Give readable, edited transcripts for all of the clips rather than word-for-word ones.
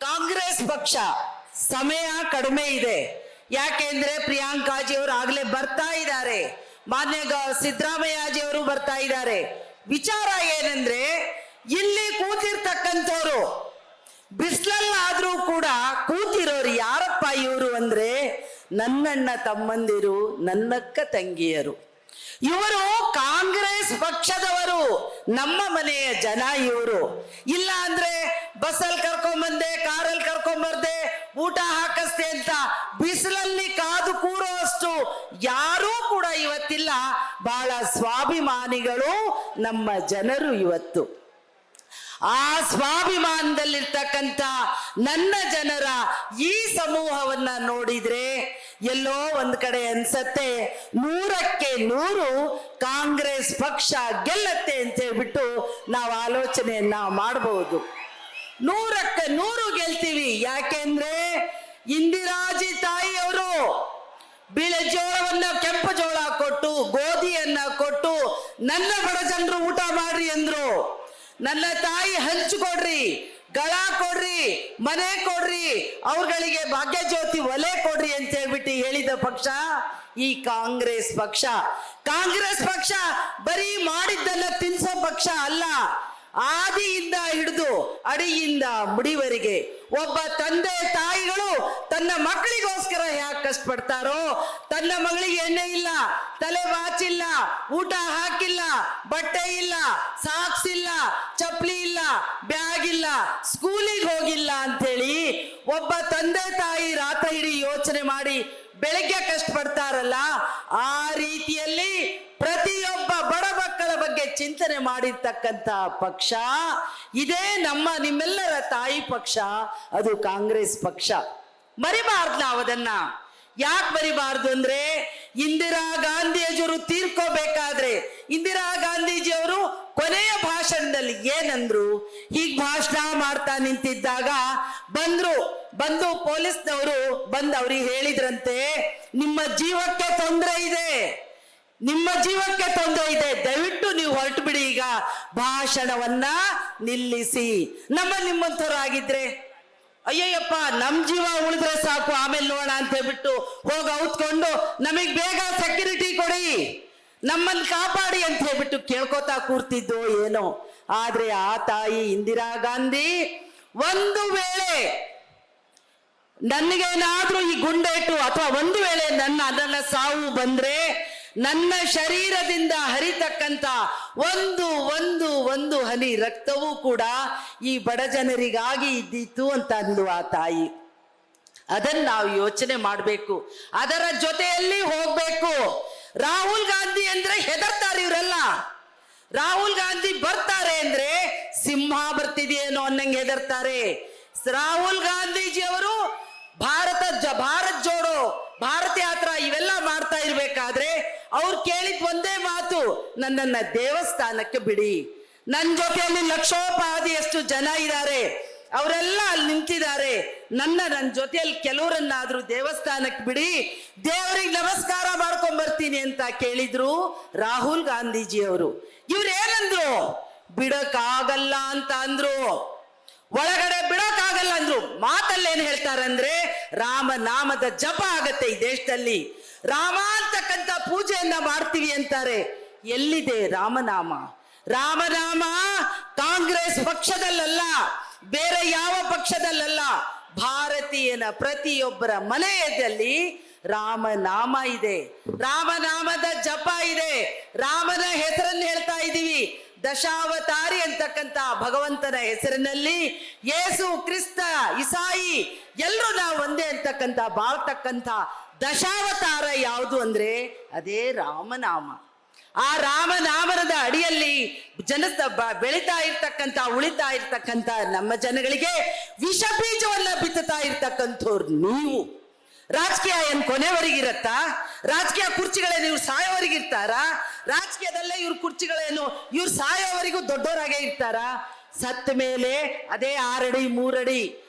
ಕಾಂಗ್ರೆಸ್ ಪಕ್ಷ ಸಮಯ ಕಡಿಮೆ ಇದೆ. ಯಾಕೆಂದ್ರೆ ಪ್ರಿಯಾಂಕಾಜಿ ಅವರು ಆಗ್ಲೇ ಬರ್ತಾ ಇದ್ದಾರೆ, ಮಾನ್ಯ ಸಿದ್ದರಾಮಯ್ಯಜಿ ಅವರು ಬರ್ತಾ ಇದ್ದಾರೆ. ವಿಚಾರ ಏನಂದ್ರೆ, ಇಲ್ಲಿ ಕೂತಿರ್ತಕ್ಕಂಥವ್ರು ಬಿಸಿಲಲ್ಲಾದ್ರೂ ಕೂಡ ಕೂತಿರೋರು ಯಾರಪ್ಪ ಇವರು ಅಂದ್ರೆ, ನನ್ನಣ್ಣ ತಮ್ಮಂದಿರು, ನನ್ನಕ್ಕ ತಂಗಿಯರು. ಇವರು ಕಾಂಗ್ರೆಸ್ ಪಕ್ಷದವರು, ನಮ್ಮ ಮನೆಯ ಜನ ಇವರು. ಇಲ್ಲ ಅಂದ್ರೆ ಬಸ್ಸಲ್ಲಿ ಕರ್ಕೊಂಬಂದೆ, ಕಾರಲ್ಲಿ ಕರ್ಕೊಂಬರ್ದೆ, ಊಟ ಹಾಕಿಸ್ದೆ ಅಂತ ಬಿಸಿಲಲ್ಲಿ ಕಾದು ಕೂರೋಷ್ಟು ಯಾರೂ ಕೂಡ ಇವತ್ತಿಲ್ಲ. ಬಹಳ ಸ್ವಾಭಿಮಾನಿಗಳು ನಮ್ಮ ಜನರು ಇವತ್ತು. ಆ ಸ್ವಾಭಿಮಾನದಲ್ಲಿರ್ತಕ್ಕಂಥ ನನ್ನ ಜನರ ಈ ಸಮೂಹವನ್ನ ನೋಡಿದ್ರೆ ಎಲ್ಲೋ ಒಂದ್ ಕಡೆ ಅನ್ಸತ್ತೆ, 100ಕ್ಕೆ 100 ಕಾಂಗ್ರೆಸ್ ಪಕ್ಷ ಗೆಲ್ಲತ್ತೆ ಅಂತ ಹೇಳ್ಬಿಟ್ಟು ನಾವು ಆಲೋಚನೆಯನ್ನ ಮಾಡಬಹುದು. 100ಕ್ಕೆ 100 ಗೆಲ್ತೀವಿ. ಯಾಕೆಂದ್ರೆ ಇಂದಿರಾಜಿ ತಾಯಿಯವರು ಬಿಳಿ ಜೋಳವನ್ನ ಕೆಂಪು ಜೋಳ ಕೊಟ್ಟು, ಗೋಧಿಯನ್ನ ಕೊಟ್ಟು, ನನ್ನ ಬಡ ಜನರು ಊಟ ಮಾಡ್ರಿ ಅಂದ್ರು. ನನ್ನ ತಾಯಿ ಹಂಚ್ಕೊಡ್ರಿ, ಗಳ ಕೊಡ್ರಿ, ಮನೆ ಕೊಡ್ರಿ, ಅವ್ರಗಳಿಗೆ ಭಾಗ್ಯ ಜ್ಯೋತಿ ಒಲೆ ಕೊಡ್ರಿ ಅಂತ ಹೇಳ್ಬಿಟ್ಟು ಹೇಳಿದ ಪಕ್ಷ ಈ ಕಾಂಗ್ರೆಸ್ ಪಕ್ಷ. ಕಾಂಗ್ರೆಸ್ ಪಕ್ಷ ಬರೀ ಮಾಡಿದ್ದನ್ನ ತಿನ್ಸೋ ಪಕ್ಷ ಅಲ್ಲ. ಆದಿಯಿಂದ ಹಿಡಿದು ಅಡಿಯಿಂದ ಮುಡಿವರೆಗೆ ಒಬ್ಬ ತಂದೆ ತಾಯಿಗಳು ತನ್ನ ಮಕ್ಕಳಿಗೋಸ್ಕರ ಯಾಕೆ ಕಷ್ಟಪಡ್ತಾರೋ, ತನ್ನ ಮಗಳಿಗೆ ಎಣ್ಣೆ ಇಲ್ಲ, ತಲೆ ಬಾಚಿಲ್ಲ, ಊಟ ಹಾಕಿಲ್ಲ, ಬಟ್ಟೆ ಇಲ್ಲ, ಸಾಕ್ಸ್ ಇಲ್ಲ, ಚಪ್ಪಲಿ ಇಲ್ಲ, ಬ್ಯಾಗ್ ಇಲ್ಲ, ಸ್ಕೂಲಿಗೆ ಹೋಗಿಲ್ಲ ಅಂತೇಳಿ ಒಬ್ಬ ತಂದೆ ತಾಯಿ ರಾತ್ರಿ ಇಡೀ ಯೋಚನೆ ಮಾಡಿ ಬೆಳಗ್ಗೆ ಕಷ್ಟಪಡ್ತಾರಲ್ಲ, ಆ ರೀತಿಯಲ್ಲಿ ಪ್ರತಿಯೊಬ್ಬ ಬಡ ಮಕ್ಕಳ ಬಗ್ಗೆ ಚಿಂತನೆ ಮಾಡಿರ್ತಕ್ಕಂಥ ಪಕ್ಷ ಇದೇ ನಿಮ್ಮೆಲ್ಲರ ತಾಯಿ ಪಕ್ಷ, ಅದು ಕಾಂಗ್ರೆಸ್ ಪಕ್ಷ. ಮರಿಬಾರ್ದು ನಾವು ಅದನ್ನ. ಯಾಕೆ ಮರಿಬಾರ್ದು ಅಂದ್ರೆ, ಇಂದಿರಾ ಗಾಂಧಿಯವರು ತೀರ್ಕೋಬೇಕಾದ್ರೆ ಇಂದಿರಾ ಗಾಂಧೀಜಿಯವರು ಕೊನೆಯ ಭಾಷಣದಲ್ಲಿ ಏನಂದ್ರು, ಹೀಗ್ ಭಾಷಣ ಮಾಡ್ತಾ ನಿಂತಿದ್ದಾಗ ಬಂದು ಪೊಲೀಸ್ನವರು ಅವ್ರಿಗೆ ಹೇಳಿದ್ರಂತೆ, ನಿಮ್ಮ ಜೀವಕ್ಕೆ ತೊಂದರೆ ಇದೆ, ನಿಮ್ಮ ಜೀವಕ್ಕೆ ತೊಂದರೆ ಇದೆ, ದಯವಿಟ್ಟು ನೀವು ಹೊರಟು ಬಿಡಿ, ಈಗ ಭಾಷಣವನ್ನ ನಿಲ್ಲಿಸಿ. ನಿಮ್ಮಂಥವ್ರಾಗಿದ್ರೆ ಅಯ್ಯಯ್ಯಪ್ಪ ನಮ್ ಜೀವ ಉಳಿದ್ರೆ ಸಾಕು, ಆಮೇಲೆ ನೋಡೋಣ ಅಂತ ಹೇಳ್ಬಿಟ್ಟು ಹೋಗಿ ಔತ್ಕೊಂಡು ನಮಗ್ ಬೇಗ ಸೆಕ್ಯೂರಿಟಿ ಕೊಡಿ, ನಮ್ಮನ್ನು ಕಾಪಾಡಿ ಅಂತ ಹೇಳ್ಬಿಟ್ಟು ಕೇಳ್ಕೊತಾ ಕೂರ್ತಿದ್ದೋ ಏನೋ. ಆದ್ರೆ ಆ ತಾಯಿ ಇಂದಿರಾ ಗಾಂಧಿ, ಒಂದು ವೇಳೆ ನನಗೇನಾದ್ರೂ ಈ ಗುಂಡೇಟು ಅಥವಾ ಒಂದು ವೇಳೆ ನನ್ನ ಸಾವು ಬಂದ್ರೆ ನನ್ನ ಶರೀರದಿಂದ ಹರಿತಕ್ಕಂತ ಒಂದು ಹನಿ ರಕ್ತವೂ ಕೂಡ ಈ ಬಡ ಜನರಿಗಾಗಿ ಇದ್ದಿತ್ತು ಅಂತ ಅಂದ್ಲು ಆ ತಾಯಿ. ಅದನ್ನ ನಾವು ಯೋಚನೆ ಮಾಡಬೇಕು, ಅದರ ಜೊತೆಯಲ್ಲಿ ಹೋಗ್ಬೇಕು. ರಾಹುಲ್ ಗಾಂಧಿ ಅಂದ್ರೆ ಹೆದರ್ತಾರೆ ಇವರೆಲ್ಲ. ರಾಹುಲ್ ಗಾಂಧಿ ಬರ್ತಾರೆ ಅಂದ್ರೆ ಸಿಂಹ ಬರ್ತಿದೆಯೇನೋ ಅನ್ನಂಗೆ ಹೆದರ್ತಾರೆ. ರಾಹುಲ್ ಗಾಂಧೀಜಿ ಅವರು ಭಾರತ್ ಜೋಡೋ, ಭಾರತ ಯಾತ್ರಾ ಇವೆಲ್ಲ ಮಾಡ್ತಾ ಇರ್ಬೇಕಾದ್ರೆ ಅವ್ರು ಕೇಳಿದ್ ಒಂದೇ ಮಾತು, ನನ್ನನ್ನ ದೇವಸ್ಥಾನಕ್ಕೆ ಬಿಡಿ. ನನ್ನ ಜೊತೆಯಲ್ಲಿ ಲಕ್ಷೋಪಾದಿಯಷ್ಟು ಜನ ಇದ್ದಾರೆ, ಅವರೆಲ್ಲ ಅಲ್ಲಿ ನಿಂತಿದ್ದಾರೆ, ನನ್ನ ಜೊತೆಯಲ್ಲಿ ಕೆಲವರನ್ನಾದ್ರೂ ದೇವಸ್ಥಾನಕ್ಕೆ ಬಿಡಿ, ದೇವರಿಗೆ ನಮಸ್ಕಾರ ಮಾಡ್ಕೊಂಡ್ ಬರ್ತೀನಿ ಅಂತ ಕೇಳಿದ್ರು ರಾಹುಲ್ ಗಾಂಧೀಜಿ ಅವರು. ಇವ್ರು ಏನಂದ್ರು, ಬಿಡಕ್ಕಾಗಲ್ಲ ಅಂತ ಅಂದ್ರು, ಒಳಗಡೆ ಬಿಡಕ್ಕಾಗಲ್ಲ ಅಂದ್ರು. ಮಾತಲ್ಲಿ ಏನ್ ಹೇಳ್ತಾರಂದ್ರೆ, ರಾಮನಾಮದ ಜಪ ಆಗತ್ತೆ ಈ ದೇಶದಲ್ಲಿ, ರಾಮ ಅಂತಕ್ಕಂಥ ಪೂಜೆಯನ್ನ ಮಾಡ್ತೀವಿ ಅಂತಾರೆ. ಎಲ್ಲಿದೆ ರಾಮನಾಮ? ರಾಮನಾಮ ಕಾಂಗ್ರೆಸ್ ಪಕ್ಷದಲ್ಲ, ಬೇರೆ ಯಾವ ಪಕ್ಷದಲ್ಲ, ಭಾರತೀಯನ ಪ್ರತಿಯೊಬ್ಬರ ಮನೆಯಲ್ಲಿ ರಾಮನಾಮ ಇದೆ, ರಾಮನಾಮದ ಜಪ ಇದೆ, ರಾಮನ ಹೆಸರನ್ನು ಹೇಳ್ತಾ ಇದ್ದೀವಿ. ದಶಾವತಾರಿ ಅಂತಕ್ಕಂಥ ಭಗವಂತನ ಹೆಸರಿನಲ್ಲಿ ಯೇಸು ಕ್ರಿಸ್ತ ಇಸಾಯಿ ಎಲ್ಲರೂ ನಾವು ಒಂದೇ ಅಂತಕ್ಕಂಥ ಬಾಳ್ತಕ್ಕಂಥ ದಶಾವತಾರ ಯಾವುದು ಅಂದ್ರೆ ಅದೇ ರಾಮನಾಮ. ಆ ರಾಮನಾಮದ ಅಡಿಯಲ್ಲಿ ಬೆಳೀತಾ ಇರ್ತಕ್ಕಂಥ ಉಳಿತಾ ಇರ್ತಕ್ಕಂಥ ನಮ್ಮ ಜನಗಳಿಗೆ ವಿಷ ಬೀಜವನ್ನ ಬಿತ್ತುತ್ತಾ ಇರ್ತಕ್ಕಂಥವ್ರು ನೀವು. ರಾಜಕೀಯ ಏನ್ ಕೊನೆವರೆಗಿರತ್ತಾ? ರಾಜಕೀಯ ಕುರ್ಚಿಗಳೇನು ಇವ್ರು ಸಾಯೋವರೆಗಿರ್ತಾರ? ರಾಜಕೀಯದಲ್ಲೇ ಇವ್ರ ಕುರ್ಚಿಗಳೇನು ಇವ್ರು ಸಾಯೋವರೆಗೂ ದೊಡ್ಡವರಾಗೇ ಇರ್ತಾರ? ಸತ್ತ ಮೇಲೆ ಅದೇ 6 ಅಡಿ 3 ಅಡಿ.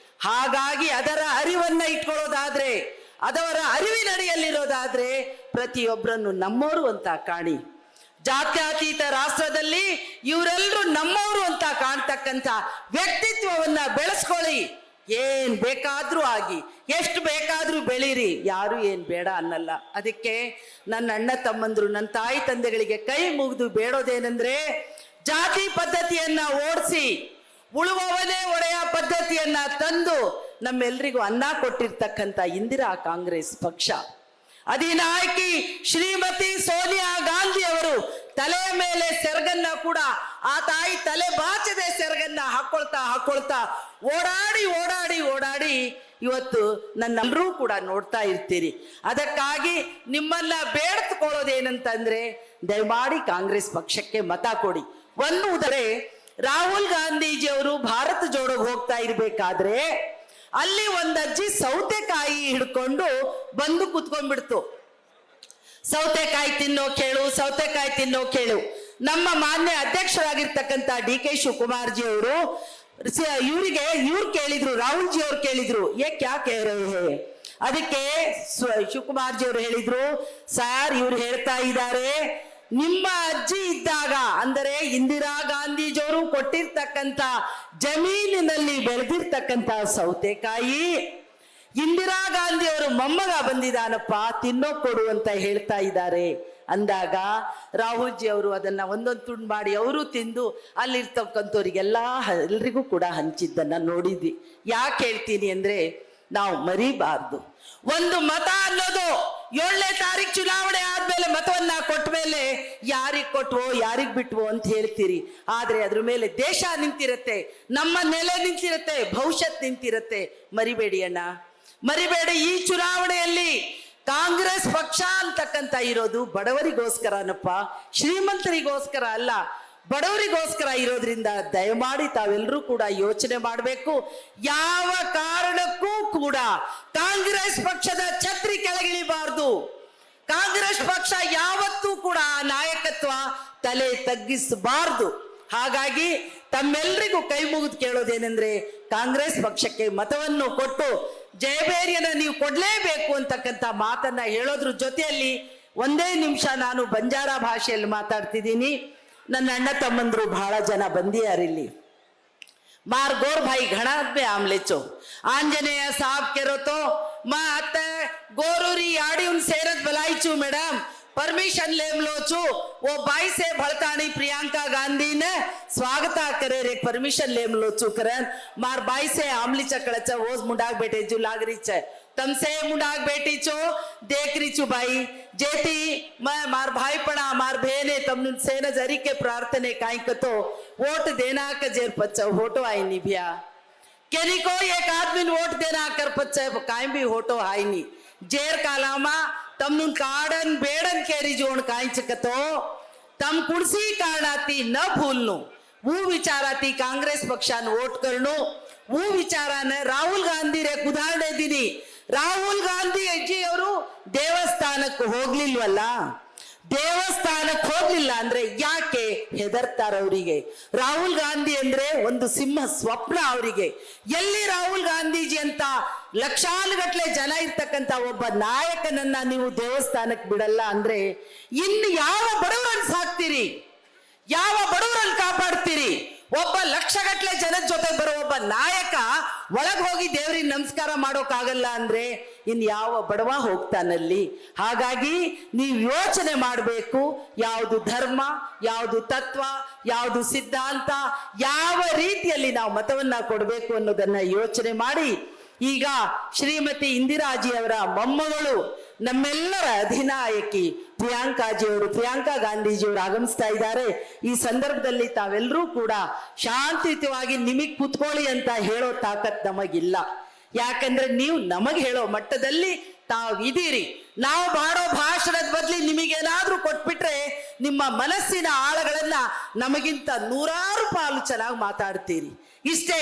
ಹಾಗಾಗಿ ಅದರ ಅರಿವನ್ನ ಇಟ್ಕೊಳ್ಳೋದಾದ್ರೆ, ಅದರ ಅರಿವಿನಡಿಯಲ್ಲಿರೋದಾದ್ರೆ ಪ್ರತಿಯೊಬ್ಬರನ್ನು ನಮ್ಮವರು ಅಂತ ಕಾಣಿ. ಜಾತ್ಯತೀತ ರಾಷ್ಟ್ರದಲ್ಲಿ ಇವರೆಲ್ಲರೂ ನಮ್ಮವರು ಅಂತ ಕಾಣ್ತಕ್ಕಂಥ ವ್ಯಕ್ತಿತ್ವವನ್ನ ಬೆಳೆಸ್ಕೊಳ್ಳಿ. ಏನ್ ಬೇಕಾದ್ರೂ ಆಗಿ ಎಷ್ಟು ಬೇಕಾದ್ರೂ ಬೆಳೀರಿ, ಯಾರು ಏನ್ ಬೇಡ ಅನ್ನಲ್ಲ. ಅದಕ್ಕೆ ನನ್ನ ಅಣ್ಣ ತಮ್ಮಂದ್ರು, ನನ್ನ ತಾಯಿ ತಂದೆಗಳಿಗೆ ಕೈ ಮುಗಿದು ಬೇಡೋದೇನೆಂದ್ರೆ, ಜಾತಿ ಪದ್ಧತಿಯನ್ನ ಓಡಿಸಿ ಉಳುವವನೇ ಒಡೆಯ ಪದ್ಧತಿಯನ್ನ ತಂದು ನಮ್ಮೆಲ್ರಿಗೂ ಅನ್ನ ಕೊಟ್ಟಿರ್ತಕ್ಕಂಥ ಇಂದಿರಾ ಕಾಂಗ್ರೆಸ್ ಪಕ್ಷ, ಅಧಿನಾಯಕಿ ಶ್ರೀಮತಿ ಸೋನಿಯಾ ಗಾಂಧಿ ಅವರು ತಲೆಯ ಮೇಲೆ ಸೆರಗನ್ನ ಕೂಡ ಆ ತಾಯಿ ತಲೆ ಬಾಚದೆ ಸೆರಗನ್ನ ಹಾಕೊಳ್ತಾ ಓಡಾಡಿ ಇವತ್ತು ನನ್ನೆಲ್ಲರೂ ಕೂಡ ನೋಡ್ತಾ ಇರ್ತೀರಿ. ಅದಕ್ಕಾಗಿ ನಿಮ್ಮನ್ನ ಬೇಡ್ಕೊಳ್ಳೋದೇನಂತಂದ್ರೆ, ದಯಮಾಡಿ ಕಾಂಗ್ರೆಸ್ ಪಕ್ಷಕ್ಕೆ ಮತ ಕೊಡಿ. ಒಂದು ಉದಾಹರಣೆ, ರಾಹುಲ್ ಗಾಂಧೀಜಿಯವರು ಭಾರತ ಜೋಡೋಗೆ ಹೋಗ್ತಾ ಇರ್ಬೇಕಾದ್ರೆ ಅಲ್ಲಿ ಒಂದಜ್ಜಿ ಸೌತೆಕಾಯಿ ಹಿಡ್ಕೊಂಡು ಬಂದು ಕುತ್ಕೊಂಡ್ಬಿಡ್ತು. ಸೌತೆಕಾಯಿ ತಿನ್ನೋ ಕೇಳು. ನಮ್ಮ ಮಾನ್ಯ ಅಧ್ಯಕ್ಷರಾಗಿರ್ತಕ್ಕಂಥ DK ಶಿವಕುಮಾರ್ಜಿ ಅವರು ಇವ್ರು ಕೇಳಿದ್ರು, ರಾಹುಲ್ ಜಿ ಅವ್ರು ಕೇಳಿದ್ರು, ಕ್ಯಾ ಕಹ ರಹೆ ಹೈ? ಅದಕ್ಕೆ ಶಿವಕುಮಾರ್ಜಿ ಅವರು ಹೇಳಿದ್ರು, ಸರ್ ಇವ್ರು ಹೇಳ್ತಾ ಇದ್ದಾರೆ, ನಿಮ್ಮ ಅಜ್ಜಿ ಇದ್ದಾಗ ಅಂದರೆ ಇಂದಿರಾ ಗಾಂಧೀಜಿಯವರು ಕೊಟ್ಟಿರ್ತಕ್ಕಂಥ ಜಮೀನಿನಲ್ಲಿ ಬೆಳೆದಿರ್ತಕ್ಕಂಥ ಸೌತೆಕಾಯಿ ಇಂದಿರಾ ಗಾಂಧಿ ಅವರು ಮೊಮ್ಮಗ ಬಂದಿದ್ದಾನಪ್ಪ, ತಿನ್ನೋ ಕೊಡು ಅಂತ ಹೇಳ್ತಾ ಇದ್ದಾರೆ ಅಂದಾಗ ರಾಹುಲ್ ಜಿ ಅವರು ಅದನ್ನ ಒಂದೊಂದು ತುಂಡು ಮಾಡಿ ಅವರು ತಿಂದು ಎಲ್ರಿಗೂ ಕೂಡ ಹಂಚಿದ್ದನ್ನ ನೋಡಿದ್ವಿ. ಯಾಕೆ ಹೇಳ್ತೀನಿ ಅಂದ್ರೆ, ನಾವು ಮರಿಬಾರ್ದು. ಒಂದು ಮತ ಅನ್ನೋದು 7ನೇ ತಾರೀಕು ಚುನಾವಣೆ ಆದ್ಮೇಲೆ ಮತವನ್ನ ಕೊಟ್ಟ ಮೇಲೆ ಯಾರಿಗ್ ಕೊಟ್ವೋ ಯಾರಿಗ್ ಬಿಟ್ವೋ ಅಂತ ಹೇಳ್ತೀರಿ, ಆದ್ರೆ ಅದ್ರ ಮೇಲೆ ದೇಶ ನಿಂತಿರತ್ತೆ, ನಮ್ಮ ನೆಲೆ ನಿಂತಿರತ್ತೆ, ಭವಿಷ್ಯತ್ ನಿಂತಿರತ್ತೆ. ಮರಿಬೇಡಿ ಅಣ್ಣ, ಮರಿಬೇಡಿ. ಈ ಚುನಾವಣೆಯಲ್ಲಿ ಕಾಂಗ್ರೆಸ್ ಪಕ್ಷ ಅಂತಕ್ಕಂತ ಇರೋದು ಬಡವರಿಗೋಸ್ಕರನಪ್ಪ, ಶ್ರೀಮಂತರಿಗೋಸ್ಕರ ಅಲ್ಲ, ಬಡವರಿಗೋಸ್ಕರ ಇರೋದ್ರಿಂದ ದಯಮಾಡಿ ತಾವೆಲ್ಲರೂ ಕೂಡ ಯೋಚನೆ ಮಾಡಬೇಕು. ಯಾವ ಕಾರಣಕ್ಕೂ ಕೂಡ ಕಾಂಗ್ರೆಸ್ ಪಕ್ಷದ ಛತ್ರಿ ಕೆಳಗಿಳಿಬಾರ್ದು. ಕಾಂಗ್ರೆಸ್ ಪಕ್ಷ ಯಾವತ್ತೂ ಕೂಡ ನಾಯಕತ್ವ ತಲೆ ತಗ್ಗಿಸಬಾರ್ದು. ಹಾಗಾಗಿ ತಮ್ಮೆಲ್ಲರಿಗೂ ಕೈ ಮುಗಿದು ಕೇಳೋದೇನೆಂದ್ರೆ, ಕಾಂಗ್ರೆಸ್ ಪಕ್ಷಕ್ಕೆ ಮತವನ್ನು ಕೊಟ್ಟು ಜಯಬೇರಿಯನ್ನ ನೀವು ಕೊಡ್ಲೇಬೇಕು ಅಂತಕ್ಕಂಥ ಮಾತನ್ನ ಹೇಳೋದ್ರ ಜೊತೆಯಲ್ಲಿ ಒಂದೇ ನಿಮಿಷ ನಾನು ಬಂಜಾರ ಭಾಷೆಯಲ್ಲಿ ಮಾತಾಡ್ತಿದ್ದೀನಿ. ನನ್ನ ಅಣ್ಣ ತಮ್ಮಂದ್ರು ಬಹಳ ಜನ ಬಂದಿಯಾರಿಲ್ಲಿ. मार गोर भाई घना पे आमले चो आंजनेय साहब केरो तो मा अत्ते गोरूरी आड़ी उन सेरत बलाई चू मैडम परमिशन लेम लो चू वो बाई से भड़तानी प्रियंका गांधी ने स्वागत करे रे परमिशन लेम लो चू करन मार बाई से आमली चकड़चा वोज मुंडाक बेटे जू लागरी चे तमसे मुंडाक बेटी चो देख रही चू भाई जेती मैं मार भाई पड़ा मार बहने तमन से न जरी के प्रार्थने काई कतो वोट देना का जेर पच्चा वोटो आई नहीं भैया केनी को एक आदमी वोट देना कर पच्चा काई भी वोटो आई नहीं जेर कालामा तमन काडन बेडन केरी जोन काई चकतो तम कुर्सी काढाती न भूलनो वो विचाराती कांग्रेस पक्षान वोट करनो वो विचाराने राहुल गांधी रे उदाहरण दीनी ರಾಹುಲ್ ಗಾಂಧಿ ಅಜ್ಜಿ ಅವರು ದೇವಸ್ಥಾನಕ್ಕೆ ಹೋಗ್ಲಿಲ್ವಲ್ಲ ದೇವಸ್ಥಾನಕ್ಕೆ ಹೋಗ್ಲಿಲ್ಲ ಅಂದ್ರೆ ಯಾಕೆ ಹೆದರ್ತಾರ ಅವರಿಗೆ ರಾಹುಲ್ ಗಾಂಧಿ ಅಂದ್ರೆ ಒಂದು ಸಿಂಹ ಸ್ವಪ್ನ ಅವರಿಗೆ ಎಲ್ಲಿ ರಾಹುಲ್ ಗಾಂಧೀಜಿ ಅಂತ ಲಕ್ಷಾನುಗಟ್ಲೆ ಜನ ಇರ್ತಕ್ಕಂತ ಒಬ್ಬ ನಾಯಕನನ್ನ ನೀವು ದೇವಸ್ಥಾನಕ್ಕೆ ಬಿಡಲ್ಲ ಅಂದ್ರೆ ಇನ್ನು ಯಾವ ಬಡವರನ್ನು ಸಾಕ್ತೀರಿ ಯಾವ ಬಡವರನ್ನು ಕಾಪಾಡ್ತೀರಿ ಒಬ್ಬ ಲಕ್ಷಗಟ್ಲೆ ಜನದ ಜೊತೆ ಬರೋ ಒಬ್ಬ ನಾಯಕ ಒಳಗೆ ಹೋಗಿ ದೇವರಿಗೆ ನಮಸ್ಕಾರ ಮಾಡೋಕ್ಕಾಗಲ್ಲ ಅಂದ್ರೆ ಇನ್ ಯಾವ ಬಡವ ಹೋಗ್ತಾನಲ್ಲಿ ಹಾಗಾಗಿ ನೀವು ಯೋಚನೆ ಮಾಡಬೇಕು ಯಾವುದು ಧರ್ಮ ಯಾವುದು ತತ್ವ ಯಾವುದು ಸಿದ್ಧಾಂತ ಯಾವ ರೀತಿಯಲ್ಲಿ ನಾವು ಮತವನ್ನ ಕೊಡಬೇಕು ಅನ್ನೋದನ್ನ ಯೋಚನೆ ಮಾಡಿ ಈಗ ಶ್ರೀಮತಿ ಇಂದಿರಾಜಿ ಅವರ ಮೊಮ್ಮಗಳು ನಮ್ಮೆಲ್ಲರ ಅಧಿನಾಯಕಿ ಪ್ರಿಯಾಂಕಾ ಗಾಂಧೀಜಿಯವರು ಆಗಮಿಸ್ತಾ ಇದ್ದಾರೆ ಈ ಸಂದರ್ಭದಲ್ಲಿ ತಾವೆಲ್ಲರೂ ಕೂಡ ಶಾಂತಿಯುತವಾಗಿ ನಿಮಗೆ ಕೂತ್ಕೊಳ್ಳಿ ಅಂತ ಹೇಳೋ ತಾಕತ್ ನಮಗಿಲ್ಲ ಯಾಕಂದ್ರೆ ನೀವು ನಮಗೆ ಹೇಳೋ ಮಟ್ಟದಲ್ಲಿ ತಾವಿದ್ದೀರಿ ನಾವು ಮಾಡೋ ಭಾಷಣದ ಬದಲಿ ನಿಮಗೇನಾದ್ರೂ ಕೊಟ್ಬಿಟ್ರೆ ನಿಮ್ಮ ಮನಸ್ಸಿನ ಆಳಗಳನ್ನ ನಮಗಿಂತ 100 ಪಾಲು ಚೆನ್ನಾಗಿ ಮಾತಾಡ್ತೀರಿ ಇಷ್ಟೇ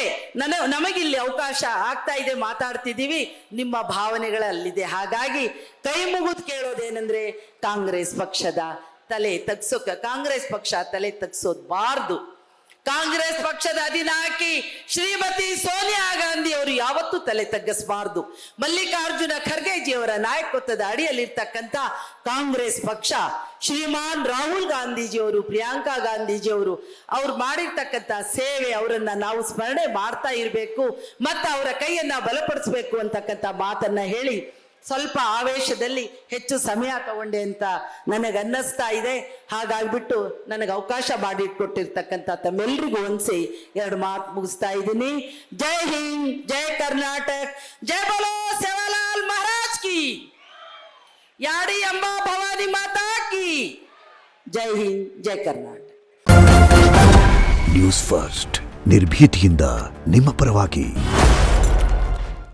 ನಮಗಿಲ್ಲಿ ಅವಕಾಶ ಆಗ್ತಾ ಇದೆ ಮಾತಾಡ್ತಿದ್ದೀವಿ ನಿಮ್ಮ ಭಾವನೆಗಳಲ್ಲಿದೆ ಹಾಗಾಗಿ ಕೈ ಮುಗಿದು ಕೇಳೋದೇನೆಂದ್ರೆ ಕಾಂಗ್ರೆಸ್ ಪಕ್ಷದ ತಲೆ ತಗ್ಸೋಕ ಕಾಂಗ್ರೆಸ್ ಪಕ್ಷ ತಲೆ ತಗ್ಸೋದ್ಬಾರ್ದು ಕಾಂಗ್ರೆಸ್ ಪಕ್ಷದ ಅಧಿನಾಯಕಿ ಶ್ರೀಮತಿ ಸೋನಿಯಾ ಗಾಂಧಿ ಅವರು ಯಾವತ್ತೂ ತಲೆ ತಗ್ಗಿಸಬಾರದು. ಮಲ್ಲಿಕಾರ್ಜುನ ಖರ್ಗೆಜಿಯವರ ನಾಯಕತ್ವದ ಅಡಿಯಲ್ಲಿರ್ತಕ್ಕಂಥ ಕಾಂಗ್ರೆಸ್ ಪಕ್ಷ ಶ್ರೀಮಾನ್ ರಾಹುಲ್ ಗಾಂಧೀಜಿಯವರು, ಪ್ರಿಯಾಂಕಾ ಗಾಂಧೀಜಿಯವರು ಅವ್ರು ಮಾಡಿರ್ತಕ್ಕಂಥ ಸೇವೆ, ಅವರನ್ನ ನಾವು ಸ್ಮರಣೆ ಮಾಡ್ತಾ ಇರಬೇಕು ಮತ್ತು ಅವರ ಕೈಯನ್ನ ಬಲಪಡಿಸಬೇಕು ಅಂತಕ್ಕಂಥ ಮಾತನ್ನ ಹೇಳಿ ಸ್ವಲ್ಪ ಆವೇಶದಲ್ಲಿ ಹೆಚ್ಚು ಸಮಯ ತಗೊಂಡೆ ಅಂತ ನನಗನ್ನಿಸ್ತಾ ಇದೆ. ಹಾಗಾಗ್ಬಿಟ್ಟು ನನಗೆ ಅವಕಾಶ ಮಾಡಿಕೊಟ್ಟಿರ್ತಕ್ಕಂಥ ತಮ್ಮೆಲ್ಲರಿಗೂ ಒಂದ್ಸಿ 2 ಮಾತು ಮುಗಿಸ್ತಾ ಇದ್ದೀನಿ. ಜೈ ಹಿಂದ್, ಜೈ ಕರ್ನಾಟಕ, ಜೈ ಬೋಲೋ ಸೇವಾಲಾಲ್ ಮಹಾರಾಜ್ ಕಿ, ಯಾಡಿ ಅಂಬಾ ಭವಾನಿ ಮಾತಾ ಕಿ, ಜೈ ಹಿಂದ್, ಜೈ ಕರ್ನಾಟಕ. ನ್ಯೂಸ್ ಫಸ್ಟ್, ನಿರ್ಭೀತಿಯಿಂದ ನಿಮ್ಮ ಪರವಾಗಿ.